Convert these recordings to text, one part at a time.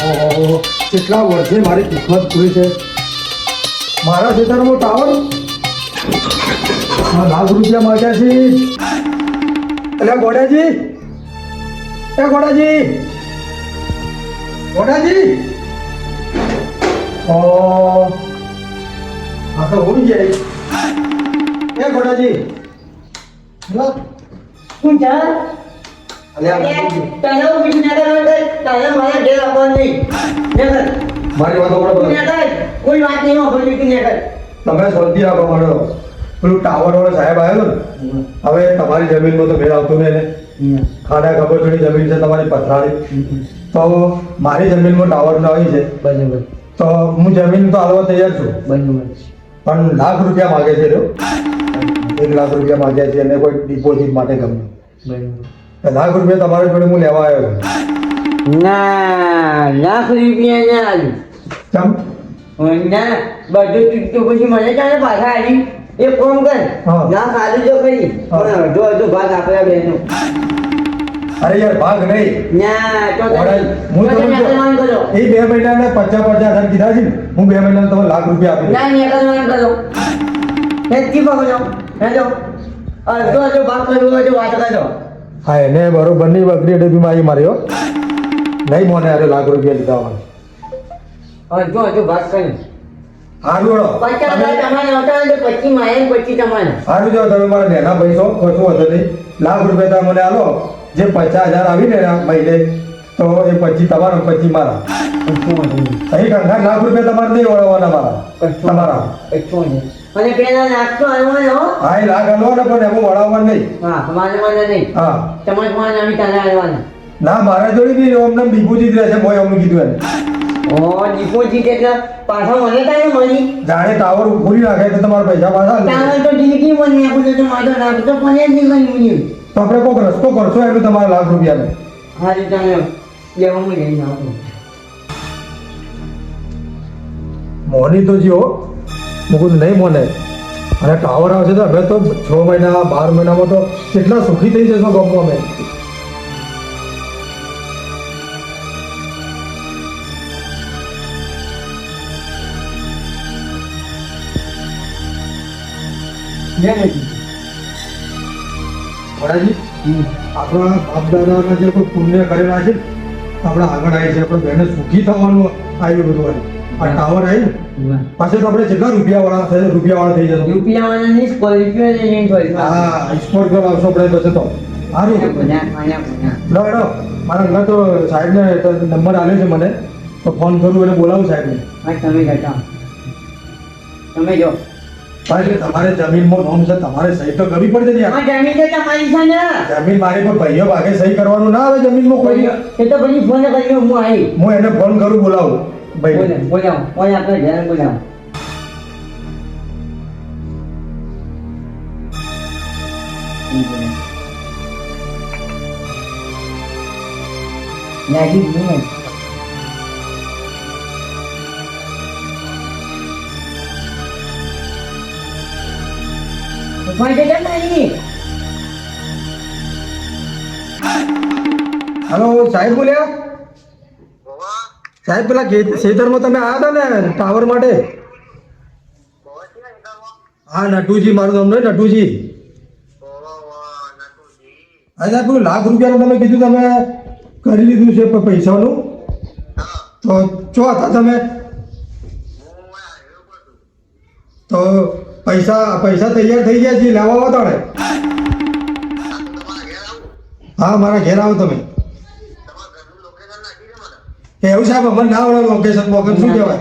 ઓહો, કેટલા વર્ષે મારી કિસ્મત પૂરી છે. મારા ખેતરમાં ટાવર ₹1,00,000 માંગ્યા છે. એટલે ગોડાજી, એ ગોડાજી, ગોડાજી, આ તો હોઈ જાય. એ ગોડાજી, લો. શું છે? અલ્યા, તને બીજું ના કરે તને મારા ઘેર આવવાનું નહીં. મારી વાતો બરાબર. કોઈ વાત નહીં બોલી કે નહીં. તમે શાંતિ રાખો. મારો પેલું ટાવર વાળો સાહેબ આવ્યો ને, હવે તમારી જમીનમાં તો ભેળ આવતું નહીં ને. ખાડા ખબરચોની જમીન છે તમારી પથરાળી, તો મારી જમીનમાં ટાવર ન આવી છે. બરાબર. તો હું જમીન તો હાલવા તૈયાર છું, બરાબર. પણ ₹1,00,000 માગે છે. ₹1,00,000 માગ્યા છે અને કોઈ ડિપોઝિટ માટે ગમે. બરાબર. ₹1,00,000 તમારી જોડે હું લેવા આવ્યો છું. ના ₹1,00,000 ના આલું. ચમ ના બધું ચૂકતું પછી મને ચાલે પાછા આવી એક કામ કર. હા. ના ખાલી જો કરી પણ અડધો અડધો ભાગ આપણા બેનો. અરે યાર, ભાગ નહીં. ના તો હું તમે નેકલવાન કરો. એ 2 મહિનાના 50,000 કીધા છે ને, હું 2 મહિનાના તમને ₹1,00,000 આપી દઉં. ના નેકલવાન કરો. હેતી પકડો. હેલો અડધો અડધો ભાગ કરવો હોય તો વાત કરજો. હા, એને બરોબર નહીં બકરી ડબ્બીમાં આવી માર્યો. નહીં મોને અરે ₹1,00,000 લીધા હોય. અડધો અડધો ભાગ કરી હારું જોડો. 50,000 તમારે આવતા હોય તો 25 મારે 25 તમારે. હારું જો તમે મારા નેના પૈસો કશું વધુ નહીં. ₹1,00,000 તમે મને આલો. જે 50,000 આવી ને મહિને, તો એ 25 તમારા 25 મારા. અહીં કંઠા ₹1,00,000 તમારે નહીં વળવાના મારા. તમારા અને પેલા નાખતો આવવાનો. હા, એ લાખ હલવાના પણ એમાં વળાવવાનું નહીં. હા મારે મને નહીં. હા તમારે મને આવી તારે આવવાના. ના, મારા જોડે બી અમને ડિપોઝિટ રહેશે. મોય અમને કીધું એને. ઓ ડિપોઝિટ એટલે પાછા મને તારે મળી. જાણે ટાવર પૂરી નાખે તો તમારા પૈસા પાછા આલે. તારે તો જિંદગી મને નાખું તો મારો નાખતો પણ એ નહીં બની. તો આપણે કોઈક રસ્તો કરશો એનું તમારા ₹1,00,000. હા રીતે લેવામાં લઈ નાખું. મોની તો જીઓ મુકુંદ નહીં મોને. અને ટાવર આવશે તો હવે તો 6 મહિના 12 મહિનામાં તો કેટલા સુખી થઈ જશો ગામમાં અમે. વડાજી, આપણા બાપ દાદાના જે કોઈ પુણ્ય કરેલા છે, આપણા આગળ આવી છે. આપણે બેને સુખી થવાનું આવ્યું બધું. આ ટાવર આવી ને પાછળ તો આપણે જેટલા રૂપિયાવાળા થઈ જતો. રૂપિયા નહીં રૂપિયા નહીં થોડી. હા, સ્પોર્ટ કર આવશો આપણે પછી તો સારું. લો હેડો, મારા ઘર તો સાહેબને નંબર આલ્યો છે મને, તો ફોન કરું અને બોલાવું સાહેબને. તમે જતા તમે જો ભાઈ, તમારે જમીનમાં નોમ છે, તમારે સહી તો કરવી પડશે ને યાર. આ જમીન તો તમારી છે ને. જમીન મારી પર ભાઈઓ ભાગે સહી કરવાનું ના આવે જમીનમાં કોઈ. એ તો પછી ફોન કર્યો હું આવી. હું એને ફોન કરું, બોલાવું ભાઈ. બોલાવો ફોન આપણે ઘરે બોલાવો. લાગી નહીં. ફોન જતા નહીં. હલો સાહેબ બોલ્યા? સાહેબ, પેલા ખેતરમાં તમે આવ્યા હતા ને ટાવર માટે? હા, નટુજી મારું નામ નહીં, નટુજી. હા સાહેબ, પેલું ₹1,00,000 તમે કીધું તમે કરી લીધું છે પૈસાનું, તો ચો હતા તમે? તો પૈસા તૈયાર થઈ ગયા છે, લેવા આવો તાણે. હા, મારા ઘેર આવો તમે. એવું સાહેબ, અમને ના આવડે લોકેશન બોકેશન શું કહેવાય.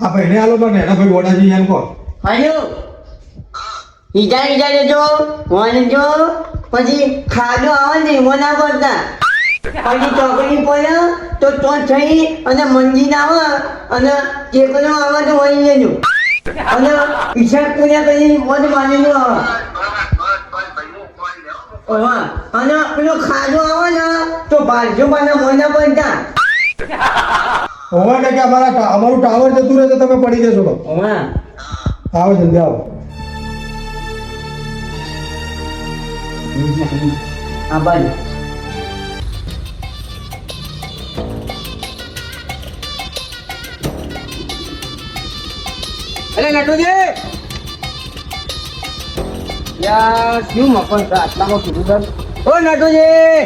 આ ભાઈને આલો મને, એના ભાઈ વડાજી એમ કહો. હલો ઈજા લેજો વાંજો પછી ખાડો આવે ને એમાં ના પડતા. પછી ચોકડી પડે તો તો થઈ અને મંજી ના આવે અને ચેકનો આવે તો વળી લેજો અને હિસાબ પૂરા કરી મોજ માની લો આવે. અને પેલો ખાડો આવે ને તો બાજુ મને મોના પડતા. હોવા ને કે અમારું ટાવર જતું રહે તો તમે પડી જશો. તો આવો જલ્દી આવો. આ બાજુ અરે નટુજી યાર શું મફન છે આટલામાં કીધું સર ઓ નટુજી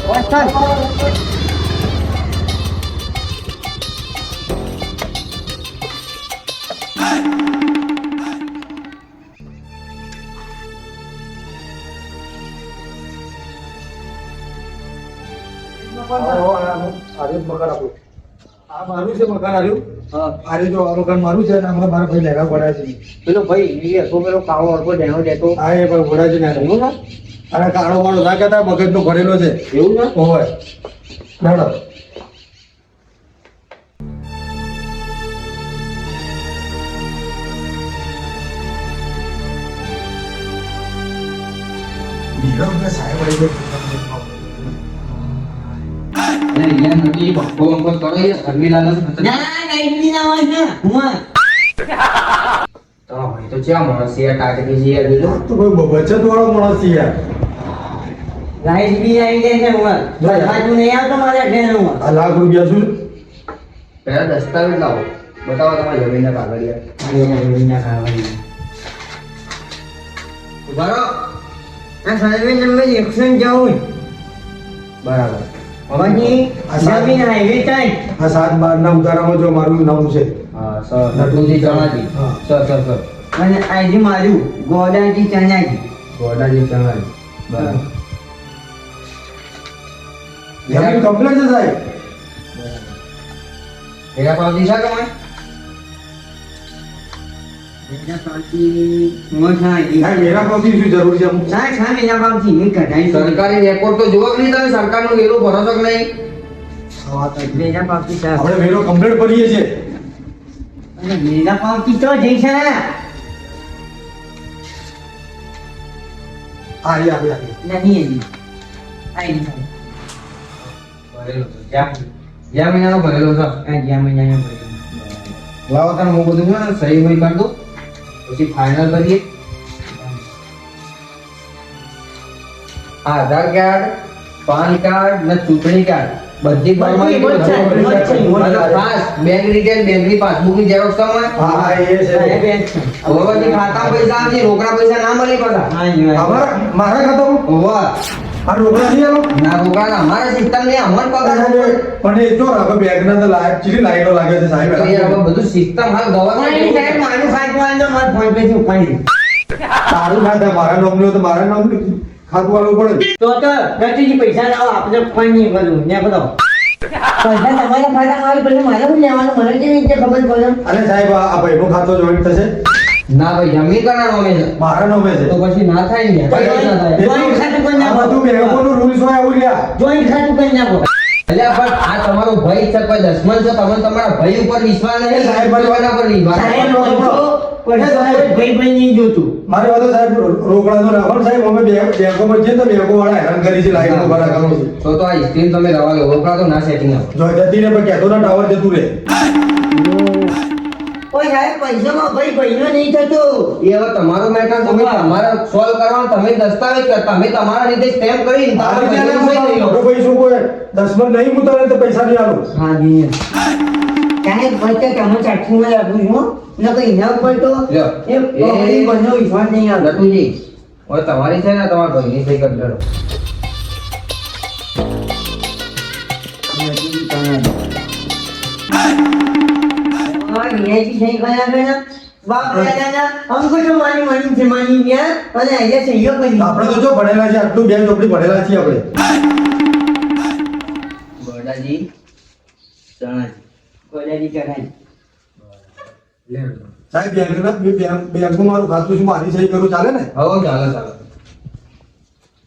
બસ સર આર્યું મકાન આપણું. આ મારું છે મકાન આર્યું. હા આર્યું જો આ મકાન મારું છે અને આમાં મારા ભાઈ લેખા પડ્યા છે. પેલો ભાઈ એ હતો પેલો કાળો અડકો ડેણો દેતો આ એ ભાઈ ઘોડા છે ને એવું છે અને કાળો વાળો ના કહેતા મગજનો ભરેલો છે. એવું છે હોય મેડમ સાહેબ અરે યાર નટી ભક્કો અંકો કરો યાર શર્મિલા નથી ના નહીં ના હોય ને હું તો ભાઈ તો ક્યાં માણસ યાર ટાટકી છે યાર બીજો તો કોઈ બચત વાળો માણસ છે યાર. લાઈટ બી આવી જાય છે હું બાજુ નહીં આવતો મારા ઘેર હું આ લાખ રૂપિયા શું પેલા દસ્તાવેજ લાવો બતાવો તમારા જમીનના કાગળિયા ઉભા રહો આ સર્વે નંબર 154 બરાબર પછી જમીન હાઈવે ટાઈમ આ 7/12 ના ઉતારામાં જો મારું નામ છે. હા સર નટુજી ચણાજી હા. સર અને આજે મારું ગોડાજી ચણાજી ગોડાજી ચણાજી બરાબર જમીન કમ્પ્લીટ છે સાહેબ. એના પાવતી છે તમારે એના પાછી મોઠાજી સાહેબ એના પછી શું જરૂર છે અમુક? સાહેબ સાહેબ એના પાછી મેં કઢાઈ સરકારી રેકોર્ડ તો જોવો કે નહીં તમે સરકારનું વેરો ભરો છો કે નહીં મેરા પાછી સાહેબ આપણે વેરો કમ્પ્લીટ ભરીએ છીએ. અને મેરા પાછી તો જઈ છે આવી આવી નહીં એની આઈ ભરેલો છે જ્યાં મહિનાનો ભરેલો છે આ જ્યાં મહિનાનો લાવો તારે હું બધું છે ને સહી વહી કરી દઉં પછી ફાઇનલ કરીએ આધાર કાર્ડ પાન કાર્ડ ને ચૂંટણી કાર્ડ બધી ખાસ બેંક ડિટેલ બેંકની પાસબુકની ઝેરોક્ષ તમારે હા એ છે. હવે પછી ખાતા પૈસા આવશે રોકડા પૈસા ના મળી પાછા મારા ખાતામાં હોવા આ રોકડા નહીં આવો? ના રોકડા ના અમારા સિસ્ટમ ને અમર પગાર પણ એ જો હવે બેંકના તો ચીલી લાઈનો લાગે છે સાહેબ. તો યાર હવે બધું સિસ્ટમ હાલ ગવર્મેન્ટ મારું ખાતું તો મારા ફોન પે થી ઉપાડી તારું ખાતા મારા નામનું તો મારા નામનું ખાતું વાળવું પડે. તો રતિજી પૈસા લાવો આપણે ફોન નહીં કરું ને બધો પૈસા તમારા ખાતામાં આવે પછી મારે શું લેવાનું મને કેવી રીતે ખબર પડે અને સાહેબ આ ભાઈનો ખાતો જોઈન્ટ થશે ના ભાઈ જમીન કરવાનો અમે છે મારા નામે છે. તો પછી ના થાય ને જોઈન્ટ ખાતું કરી આ નાખો બધું બેંકોનું રૂલ્સ હોય આવું લ્યા. જોઈન્ટ ખાતું કરી નાખો એટલે પણ આ તમારો ભાઈ છે કોઈ દશમન છે તમને તમારા ભાઈ ઉપર વિશ્વાસ નહીં સાહેબ, કોઈના પર વિશ્વાસ સાહેબ નહીં. પણ સાહેબ ભાઈ નહીં જોતું મારે બધો સાહેબ રોકડા તો રાખો ને સાહેબ. અમે બેંકોમાં જઈએ તો બેંકો વાળા હેરાન કરી છે લાઈનો ભરા કરો છે. તો આ સ્ક્રીન તમે રવા લો રોકડા તો ના સેટિંગ આપો જો જતી ને પણ કહેતો ના ટાવર જતું રહે. કોઈ સાહેબ પૈસામાં ભાઈનો નહીં થતો એ હવે તમારો મેટર તમે તમારે સોલ્વ કરવાનો તમે દસ્તાવેજ કરતા અમે તમારા રીતે સ્ટેમ્પ કરી મારે ત્યાં ના મોકલો. મોટો પૈસો કોઈ 10 માં નહીં ઉતારે તો પૈસા નહીં આલો. હા જી સાહેબ પૈસા તમે ચાઠીમાં લાગુ છો ન કઈ ના ઉપર તો લ્યો. એ પકડી બંને વિશ્વાસ નહીં આવતો નટુજી હવે તમારી છે ને તમારા ભાઈની સહી કરી દેજો આપણે તો જો ભણેલા છે આટલું બે ચોપડી ભણેલા છીએ આપણે. ગોડાજી ચણાજી સાહેબ બેંકમાં મારું ખાતું શું મારી સહી કરું ચાલે ને? હવે ચાલો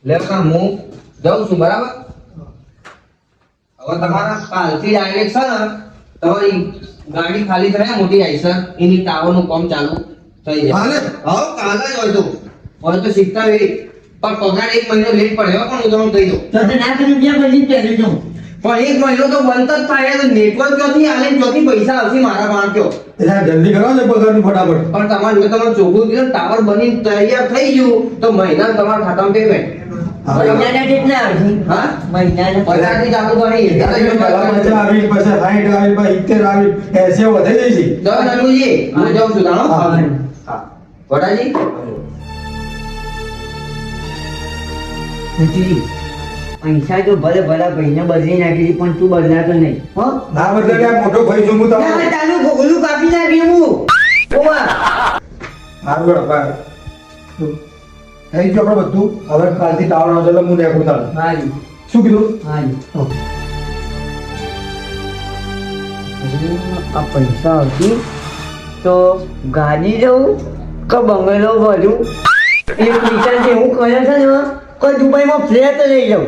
લે પણ હું જાઉં છું બરાબર હવે તમારા કાલથી ડાયરેક્ટ છે ને તમારી ગાડી ખાલી થાય મોટી આઈસર એની ટાવરનું કામ ચાલુ થઈ જાય હાલે? હવે કાલે જ હોય તો શીખતા વેરી પણ પગાર 1 મહિનો લેટ પડ્યો પણ હું તમને કહી દઉં પણ 1 મહિનો તો બંધ જ થાય તો નેટવર્ક ક્યાંથી આલે ને ક્યાંથી પૈસા આવશે મારા પાસે કયો એ સાહેબ જલ્દી કરો ને પગારની ફટાફટ. પણ તમારે મેં તમારે ચોખ્ખું કીધું ટાવર બની તૈયાર થઈ ગયું તો મહિના તમારા ખાતામાં પેમેન્ટ મહિનાના કેટલા આવશે? હા? મહિનાના 50 થી ચાલુ કરી. પહેલા 50 આવી, પછી 60 આવી, પછી 70 આવી, 80 વધી જઈ છે. જાઓ નનુજી, હું જાઉં છું તાણો. હા. હા. વડાજી? હજી પૈસા તો ભલે ભલા ભાઈને બદલી નાખી છે, પણ તું બદલાતો નહીં હો. ના બદલે આ મોટો ભાઈ છું હું ના, તમારો. તારું ગોગલું કાપી નાખ્યું હું. ઓવા. હારું હેડો, બાય. થઈ ગયું આપણે બધું. હવે કાલથી ટાવર આવશે એટલે હું nekું તારે. હાજી શું કીધું? હાજી. હો. આ પૈસા આવતી તો ગાડી લઉં કે બંગલો ભરું. એક વિચાર એવું કરે છે ને કે દુબઈમાં ફ્લેટ લઈ જાઉં,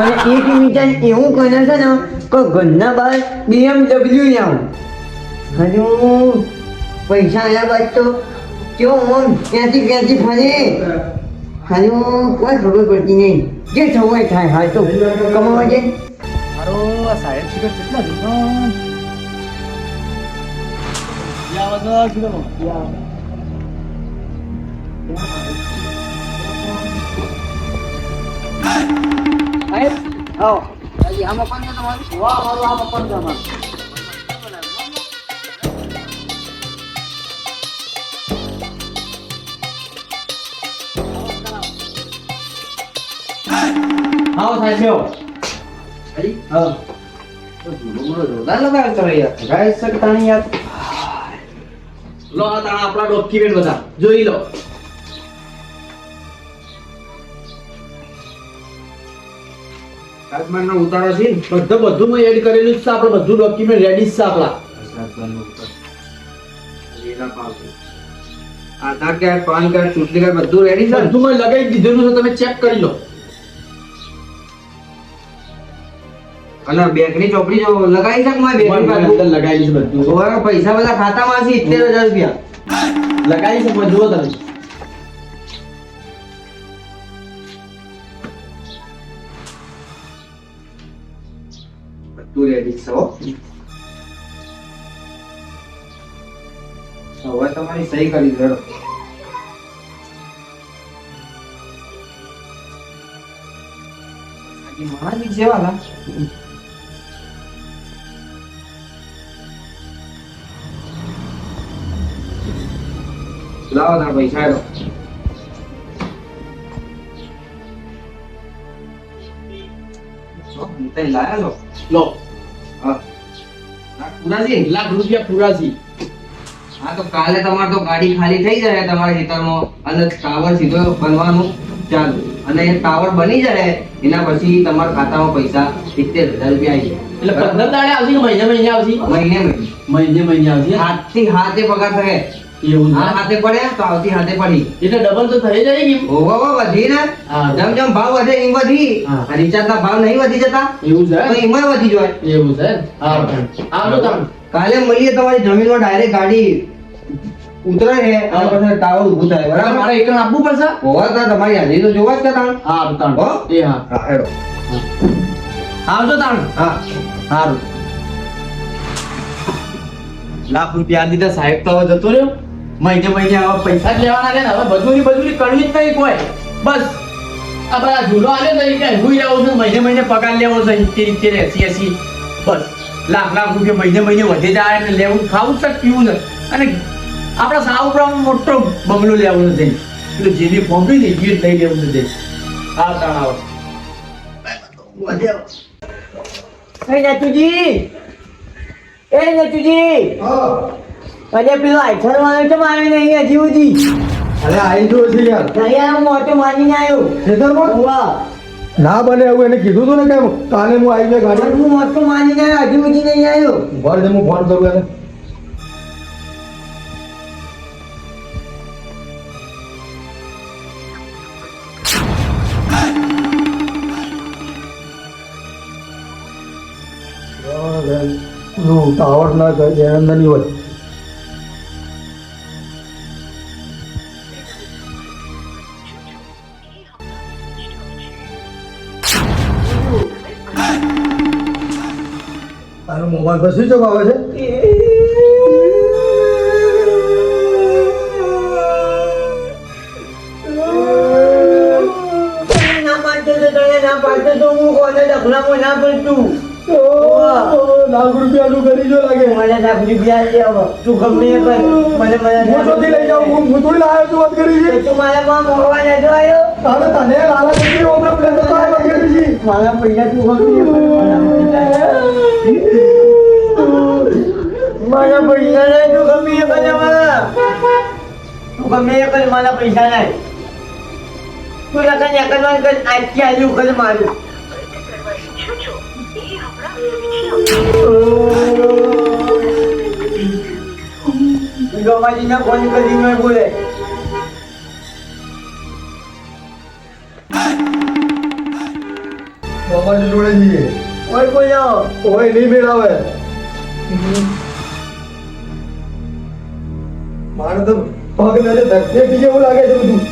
અને એક વિચાર એવું કરે છે ને કે ઘરના બહાર BMW લાવું. હજુ પૈસા આવ્યા બાદ તો કેવો આમ ક્યાંથી ફરે હજુ કોઈ ખબર પડતી નહીં. જે થવું હોય થાય. હાલ તો કમાવા છે. મારો આ સાહેબ શિખર કેટલા દિવસો આવો સાહેબ બેહો. હા. તો જોરદાર લગાવ્યો તમે યાર. ગાય શકતા નહીં યાર. લો આ તારા આપણા ડોક્યુમેન્ટ બધા જોઈ લો. રાજમાર્ગનો ઉતારો છે ને? બધું મેં એડ કરેલું જ છે. આપણે બધું ડોક્યુમેન્ટ રેડી જ છે આપણા. આધાર કાર્ડ, પાન કાર્ડ, ચૂંટણી કાર્ડ બધું રેડી છે. બધું મેં લગાવી દીધેલું છે, તમે ચેક કરી લો. અને બેંકની ચોપડી જો લગાવી છે કે મારી બેંકની પાસબુક લગાવી છે બધું. ઓવા પૈસા બધા ખાતામાં છે 71000 રૂપિયા લગાવી છે. પણ જુઓ તમે બધું રેડી છે હો. હવે તમારી સહી કરી દો. મારી જેવા લાવો તાર પૈસા લો. લાયા લો. લો હા. પૂરાજી ₹1 લાખ પૂરાજી. હા તો કાલે તમારે તો ગાડી ખાલી થઈ જાય તમારા ખેતરમાં, અને ટાવર સીધો બનવાનું ચાલુ, અને એ ટાવર બની જાય એના પછી તમારા ખાતામાં પૈસા 70000 રૂપિયા આવી જાય. એટલે 15 દાડે આવશે કે મહિને આવશે? મહિને આવશે. હાથથી હાથે પગાર થાય. એવું આ હાથે પડે તો આવતી હાથે પડી એટલે ડબલ તો થઈ જાય કે ઓહો વધી ને. જેમ જેમ ભાવ વધે એમ વધી. રિચાર્જ ના ભાવ નહીં વધી જતા? એવું છે તો એમાં વધી જાય. એવું છે. હા આવજો તમે કાલે મળીએ. તમારી જમીનમાં ડાયરેક્ટ ગાડી ઉતરે છે અને પછી ટાવર ઊભું થાય. બરાબર? મારે એકણ આપવું પડશે. હોવા તો તમારી હાજરી તો જોવા જ કે તાણ. હા તાણ હો. એ હા હા હેડો આવજો તાણ. હા સારું. ₹1 લાખ દીધા સાહેબ તો હવે જતો રહ્યો. મહિને હવે પૈસા જ લેવાના છે ને. હવે મજૂરી કરવી જ નહીં કોઈ. બસ આ બધા ઝૂલો આલે તો એ કે હુઈ આવું છું. મહિને પગાર લેવો છે 70 80 બસ. લાખ રૂપિયા મહિને વધે જાય એટલે લેવું ખાવું છે પીવું છે. અને આપણા સાવ ઉપર મોટો બંગલો લેવાનો છે. એટલે જેની ફોર્મ ને એ જ લઈ લેવું છે. હા તાણ આવો. નતુજી, એ નતુજી, હા. અરે પેલો આઈથર વાળો તો મારે નહીં હજી સુધી. અરે આવી ગયો છે યાર. અહીંયા હું ઓટો મારીને આવ્યો. ખેતરમાં? વાહ, ના બને એવું એને કીધું તું ને કે કાલે હું આવી ગયો ગાડી. હું ઓટો મારીને આવ્યો, હજી સુધી નહીં આવ્યો. ઉભા રહેજે, હું ફોન કરું એને. ટાવર ના અંદર નહીં હોય. તારો મોબાઈલ પર સ્વિચ ઓફ આવે છે. ના ના પાડતો તો હું કોને ડખલામાં ના પડતું. લાખ રૂપિયાનું કરી જો લાગે. મને લાખ રૂપિયા દે હવે. તું ગમે એ કર. મને હું શોધી લઈ જાઉં. હું થોડી લાવ્યો છું વાત કરી છે. તું મારા માં મોકવા નતો આવ્યો. તારે તને લાલા નથી હમણાં પ્લેન તો આ વાત કરી છે. મારા પૈસા તું ગમે એ કર. મારા પૈસા નહીં તું ગમે એ કર મારા. તું ગમે એ કર મારા પૈસા નહીં. તું લગન એકલવાન કર આજથી આજુ કર મારું. ગમાજીને ફોન કરી મેં બોલે. બાબાની જોડે જઈએ. ઓય બોલો. ઓય નહીં મેળાવે. મારે તો પગ નજર ધક્કે બીજે એવું લાગે છે બધું.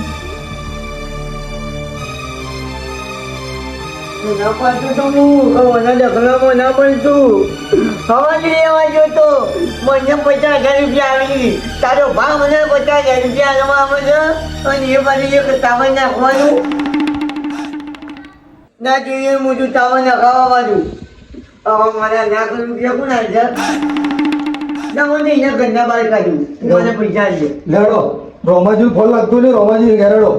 ના પાડતો તો હું મને ઢગલામાં ના પડતું. હવા જ લેવા ગયો તો મને 50,000 રૂપિયા આવી. તારો ભાવ મને 50,000 રૂપિયા આલવા આવે છે અને એ બાજુ એક તાવર નાખવાનું ના જોઈએ મોટું તાવર નખાવા બાજુ. હવે મને લાખ રૂપિયા કોણ આવશે? ના મને અહીંયા ગંદા બહાર કાઢ્યું. મને પૈસા છે. લેડો રોમાજી ફોન લાગતું ને રોમાજી ઘેરડો.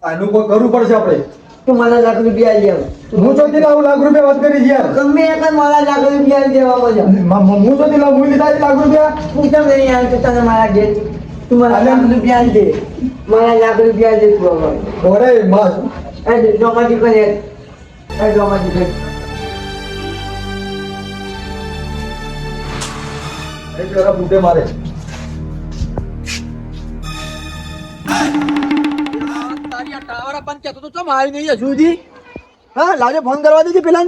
આનું કોઈ કરવું પડશે આપણે. તું મને લાખ રૂપિયા આપી આવ. હું ચોથી લાવું લાખ રૂપિયા વાત કરી છે યાર. ગમે એ કર મારા લાખ રૂપિયા દેવા મને. હું ચોથી લાવું હું લીધા છે લાખ રૂપિયા. હું કેમ નહીં આવતો તને મારા ઘેર? તું મારા લાખ રૂપિયા દે. મારા લાખ રૂપિયા દે તું હવે. ઓરે માસ જોમાજી કરે. જોમાજી કરે. એ જરા બુટે મારે. તારી આ ટાવર પણ કહેતો તો ચમ આવી નહીં હજુ સુધી. હા લાવજે ફોન કરવા દેજે પેલા.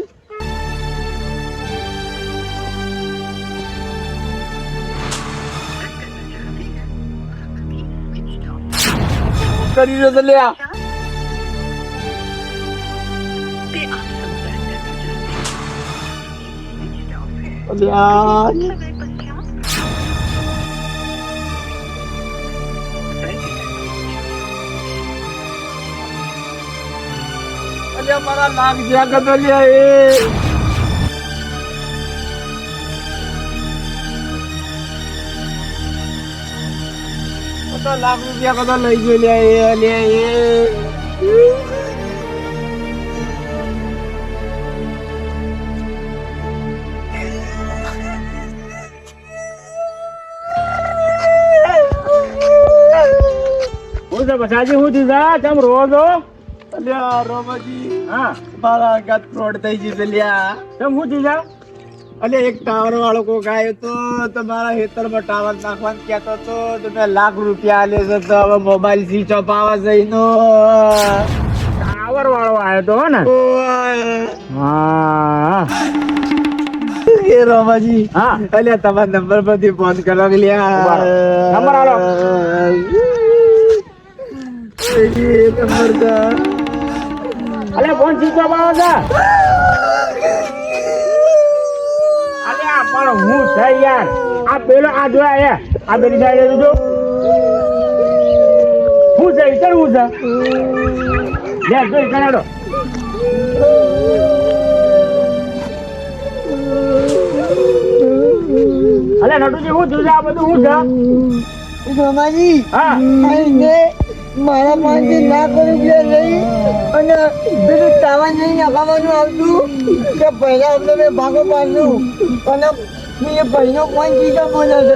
કરી રહ્યો છે લ્યા. અલ્યા મારા લાખ જ્યાં કતો લ્યા એ લાખ રૂપિયા કતો લઈ ગયો લ્યા એ હું તો બસાજી હું દીધા ચમ રોજો અલ્યા રોમાજી. હા મારા ઘાત ફ્રોડ થઈ ગઈ છે લ્યા. કેમ હું દીધા? અલ્યા એક ટાવર વાળો કોક આવ્યો તો તમારા ખેતરમાં ટાવર નાખવાનું કહેતો તો તમે લાખ રૂપિયા આલે છે તો હવે મોબાઈલ સ્વિચ ઓફ આવે છે એનો. ટાવર વાળો આવ્યો તો ને? હા એ રોમાજી. હા અલ્યા તમારા નંબર પરથી ફોન કરો લ્યા. નંબર આલો. અલે ફોન સ્વિચ ઓફ આવે છે. અલ્યા પણ હું છે યાર. આ પેલો આ જોયા આ પેલી સાઈડે જોજો. હું છે ઈતર હું છે લે જોઈ કણાડો. અલે નટુજી હું જોજે આ બધું હું છે. જોમાજી. હા મારા પાસે લાખ રૂપિયા લઈ અને પેલું ટાવર નહીં નખાવાનું આવતું કે પહેલા અમને મેં ભાગો પાડ્યું અને એ ભાઈનો કોઈ ચીજો બોલે છે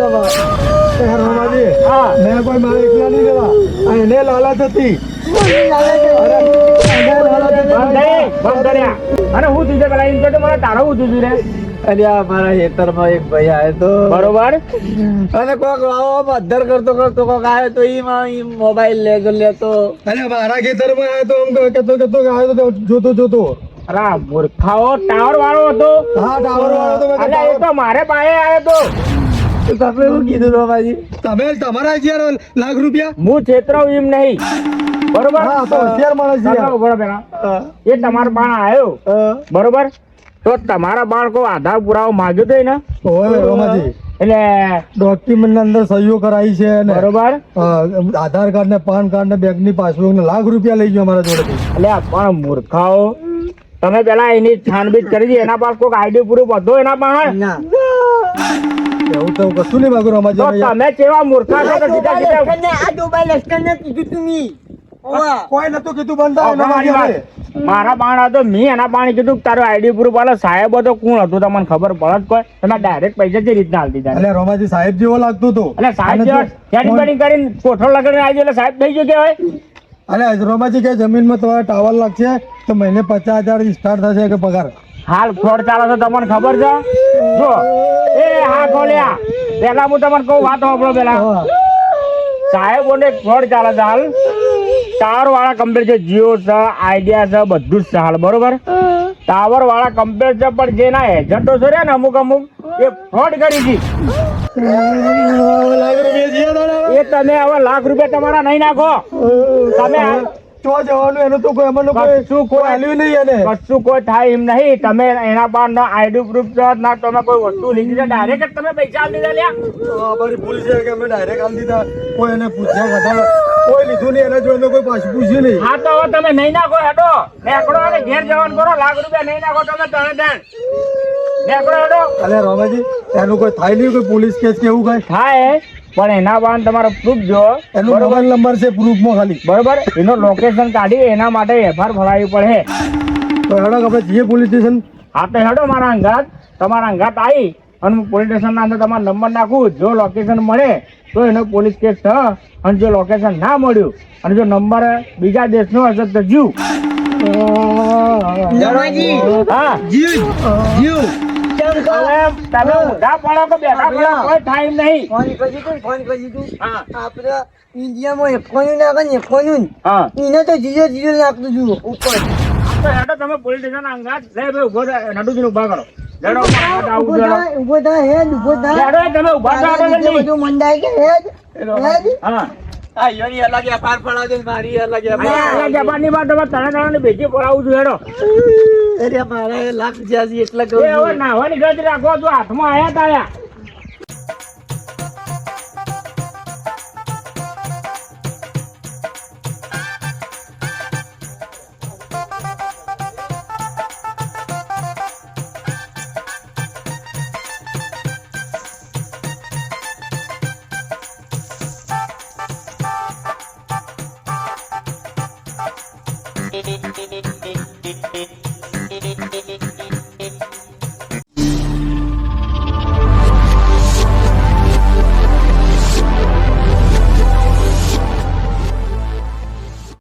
રોમાજી. હા મેં કોઈ મારે એકલા નહીં લેવા. આ એને લાલચ હતી. બંધ કર્યા. અને હું તુજે પેલા એમ કે મને તારો હું તુજું રે. અલ્યા મારા ખેતરમાં એક ભાઈ આવ્યો તો બરોબર અને કોક આવો અધર કરતો કોક આવ્યો તો ઈ મોબાઈલ લેતો. અરે મારા ખેતરમાં આવ્યો તો આમ કહેતો આવ્યો તો જોતો. અરે મૂર્ખાઓ ટાવર વાળો હતો. હા ટાવર વાળો તો. અલ્યા એ તો મારે પાસે આવ્યો તો. તમે શું કીધું રોમાજી? તમે તમારા યાર લાખ રૂપિયા. હું છેતરાવ એમ નહીં બરોબર. હા તો હોશિયાર માણસ છે યાર. બરોબર એ તમારા બાણ આવ્યો બરોબર તો તમારા બાળકો આધાર પુરાવો માંગ્યો તો ને ઓય રોમાજી એટલે ડોક્યુમેન્ટ અંદર સહીઓ કરાવી છે ને બરોબર આધાર કાર્ડ ને પાન કાર્ડ ને બેંક ની પાસબુક ને લાખ રૂપિયા લઈ ગયો અમારા જોડેથી. એટલે આ પણ મૂર્ખાઓ તમે પેલા એની છાનબીન કરી હતી એના પાસે કોઈ આઈડી પ્રૂફ હતો એના પાસે ના એવું તો કશું નહીં માગું તો રમાજી તમે કેવા મૂર્ખા છો તો સીધા સીધા આ દુબઈ લશ્કરને કીધું તું મી ઓવા કોઈ નતું કીધું બંધા હવે મારી વાત. મારા પાણ હતો મેં એના પાણી કીધું કે તારું આઈડી પ્રૂફ વાળો સાહેબ હતો કોણ હતું તમને ખબર પડે જ કોઈ તમે ડાયરેક્ટ પૈસા જે રીતના હાલતી હતા એટલે રમાજી સાહેબ જેવો લાગતું હતું એટલે સાહેબ અને જેવા તો સેટિંગ બેટિંગ કરીને કોઠો લગાડીને આવી એટલે સાહેબ થઈ ગયો કેવાય અરે રોમાજી કે જમીનમાં તમારે ટાવર લાગશે તો મહિને 50,000 સ્ટાર્ટ થશે કે પગાર. હાલ ફ્રોડ ચાલે છે તમને ખબર છે જો એ હા ખોલ્યા પેલા હું તમને કહું વાત સાંભળો પેલા હા. સાહેબોને ફ્રોડ ચાલે છે હાલ ટાવર વાળા કમ્પેર છે જીઓ છે આઈડિયા છે બધું જ છે હાલ બરોબર ટાવર વાળા કમ્પેર છે પણ જેના એજન્ટો છે ને અમુક એ ફ્રોડ કરી હતી એ તમે હવે લાખ રૂપિયા તમારા નહીં નાખો તમે ચો જવાનું એનું તો કોઈ અમને કશું કોઈ value નહીં એને. કશું કોઈ થાય એમ નહીં તમે એના પર ના આઈડી પ્રૂફ છે ના તમે કોઈ વસ્તુ લીધી છે ડાયરેક્ટ જ તમે પૈસા આપી દીધા લ્યા અમારી ભૂલ છે કે અમે ડાયરેક્ટ આલી દીધા કોઈ એને પૂછ્યા વધારે કોઈ લીધું નહીં એના જોઈને કોઈ પાછું પૂછ્યું નહીં. હા તો હવે તમે નહીં નાખો હેડો નેકડો અને ઘેર જવાનું કરો લાખ રૂપિયા નહીં નાખો તમે ત્રણે ત્રણ નેકડો હેડો અલે રોમાજી એનું કોઈ થાય નહીં કોઈ પોલીસ કેસ કે એવું કઈ થાય પણ એના બાદ તમારો પ્રૂફ જો એનું બરોબર મોબાઈલ નંબર છે પ્રૂફમાં ખાલી. બરોબર એનો લોકેશન કાઢી એના માટે એફઆર ફરાવી પડે તો હેડો આપણે જઈએ પોલીસ સ્ટેશન. હા તો હેડો મારા અંગાત તમારા અંગાત આવી અને હું પોલીસ સ્ટેશનના અંદર તમારો નંબર નાખું જો લોકેશન મળે તો એનો પોલીસ કેસ થ અને જો લોકેશન ના મળ્યું અને જો નંબર બીજા દેશનો હશે તો જીવ નવાજી હા જીવ કેમ કહો હવે તમે ઊંધા પડો કે બેઠા પડો કોઈ ટાઈમ નહીં ફોન કરી તું હા આપણે ઇન્ડિયામાં એફોનું નાખે ને એફોનું હા એને તો જીરો જીરો નાખતું છું ઉપર તો હેડો તમે પોલીસ સ્ટેશન અંગાત લે ભાઈ ઉભો થાય નડુજી ઉભા કરો હેડો મારા હાથ આવું હેડો ઉભો થા હેડ ઉભો થા હેડો તમે ઉભા થા હેડો જલ્દી. બધું મંડાય કે હેડ હેડ હા અલગ એફઆર ફળાવજો ને મારી અલગ અહીંયા જબાની વાત તમે તને ભેગી પડાવું છું હેડો અરે મારા લાખ જ્યાંથી એટલે એ હવે નાહવાની ગણતરી રાખો તો હાથમાં આયા તાયા Thank you.